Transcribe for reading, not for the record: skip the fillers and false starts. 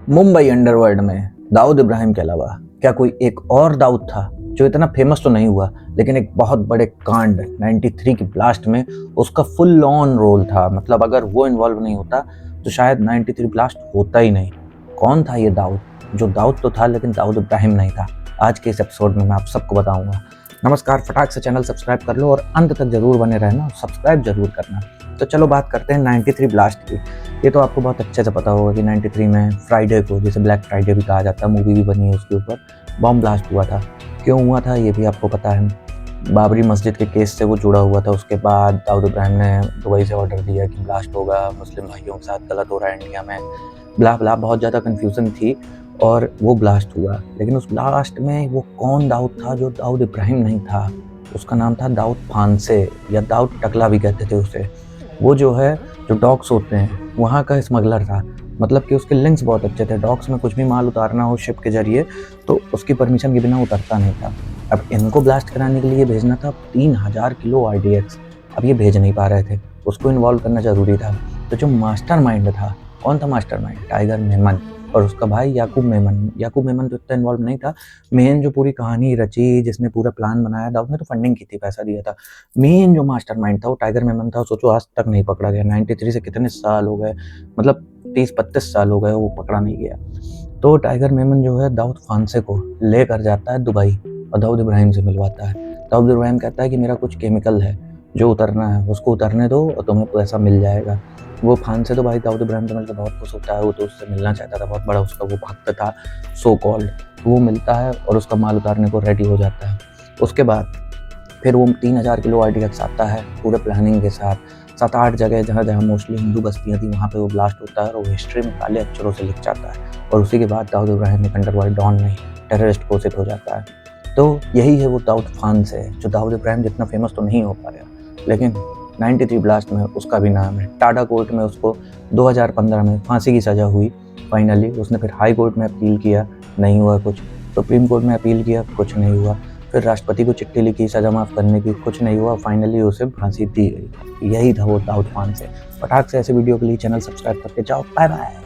Mumbai underworld में दाऊद इब्राहिम के अलावा क्या कोई एक और दाऊद था जो इतना फेमस तो नहीं हुआ, लेकिन एक बहुत बड़े कांड 93 की ब्लास्ट में उसका फुल ऑन रोल था। मतलब अगर वो इन्वॉल्व नहीं होता तो शायद 93 ब्लास्ट होता ही नहीं। कौन था ये दाऊद? जो दाऊद तो था लेकिन दाऊद इब्राहिम नहीं था। आज के इस एपिसोड में मैं आप सबको बताऊंगा। नमस्कार, फटाक से चैनल सब्सक्राइब कर लो और अंत तक जरूर बने रहना, सब्सक्राइब जरूर करना। तो चलो बात करते हैं 93 ब्लास्ट की। ये तो आपको बहुत अच्छे से पता होगा कि 93 में फ्राइडे को, जिसे ब्लैक फ्राइडे भी कहा जाता है, मूवी भी बनी है उसके ऊपर, बॉम्ब ब्लास्ट हुआ था। क्यों हुआ था ये भी आपको पता है। बाबरी मस्जिद के केस से वो जुड़ा हुआ था। उसके बाद दाऊद इब्राहिम ने दुबई से ऑर्डर दिया कि ब्लास्ट होगा, मुस्लिम भाइयों के साथ गलत हो रहा है इंडिया में, ब्ला ब्ला, बहुत ज़्यादा कन्फ्यूज़न थी और वो ब्लास्ट हुआ। लेकिन उस ब्लास्ट में वो कौन दाऊद था जो दाऊद इब्राहिम नहीं था? उसका नाम था दाऊद फांसे, या दाऊद टकला भी कहते थे उसे। वो जो है, जो डॉक्स होते हैं, वहाँ का स्मगलर था। मतलब कि उसके लिंक्स बहुत अच्छे थे। डॉक्स में कुछ भी माल उतारना हो शिप के जरिए तो उसकी परमिशन के बिना उतरता नहीं था। अब इनको ब्लास्ट कराने के लिए भेजना था 3000 किलो RDX। अब ये भेज नहीं पा रहे थे, उसको इन्वॉल्व करना ज़रूरी था। तो जो मास्टरमाइंड था, कौन था मास्टरमाइंड? टाइगर मेमन और उसका भाई याकूब मेमन। याकूब मेमन तो इतना इन्वॉल्व नहीं था। मेन जो पूरी कहानी रची, जिसने पूरा प्लान बनाया, दाऊद ने तो फंडिंग की थी, पैसा दिया था। मेन जो मास्टरमाइंड था वो टाइगर मेमन था। सोचो आज तक नहीं पकड़ा गया। 93 से कितने साल हो गए, मतलब 30-32 साल हो गए, वो पकड़ा नहीं गया। तो टाइगर मेमन जो है दाऊद फांसे को लेकर जाता है दुबई और दाऊद इब्राहिम से मिलवाता है। दाऊद इब्राहिम कहता है कि मेरा कुछ केमिकल है जो उतरना है, उसको उतरने दो और तुम्हें पैसा मिल जाएगा। वो फांसे तो भाई दाऊद इब्राहिम से मिलकर बहुत खुश होता है। वो तो उससे मिलना चाहता था, बहुत बड़ा उसका वो भक्त था सो कॉल्ड। वो मिलता है और उसका माल उतारने को रेडी हो जाता है। उसके बाद फिर वो 3000 किलो RDX आता है पूरे प्लानिंग के साथ। 7-8 जगह जहाँ जहाँ मोस्टली हिंदू बस्तियाँ थी वहाँ पे वो ब्लास्ट होता है और वो हिस्ट्री में काले अक्षरों से लिख जाता है। और उसी के बाद दाऊद इब्राहिम एक अंडरवर्ल्ड डॉन नहीं, टेररिस्ट घोषित हो जाता है। तो यही है वो दाऊद फांसे है जो दाऊद इब्राहिम जितना फेमस तो नहीं हो पाया, लेकिन 93 ब्लास्ट में उसका भी नाम है। टाडा कोर्ट में उसको 2015 में फांसी की सज़ा हुई फाइनली। उसने फिर हाई कोर्ट में अपील किया, नहीं हुआ कुछ। सुप्रीम कोर्ट में अपील किया, कुछ नहीं हुआ। फिर राष्ट्रपति को चिट्ठी लिखी सज़ा माफ़ करने की, कुछ नहीं हुआ। फाइनली उसे फांसी दी गई। यही था वो दाऊद फांसे। फटाक से ऐसे वीडियो के लिए चैनल सब्सक्राइब करके जाओ। Bye bye.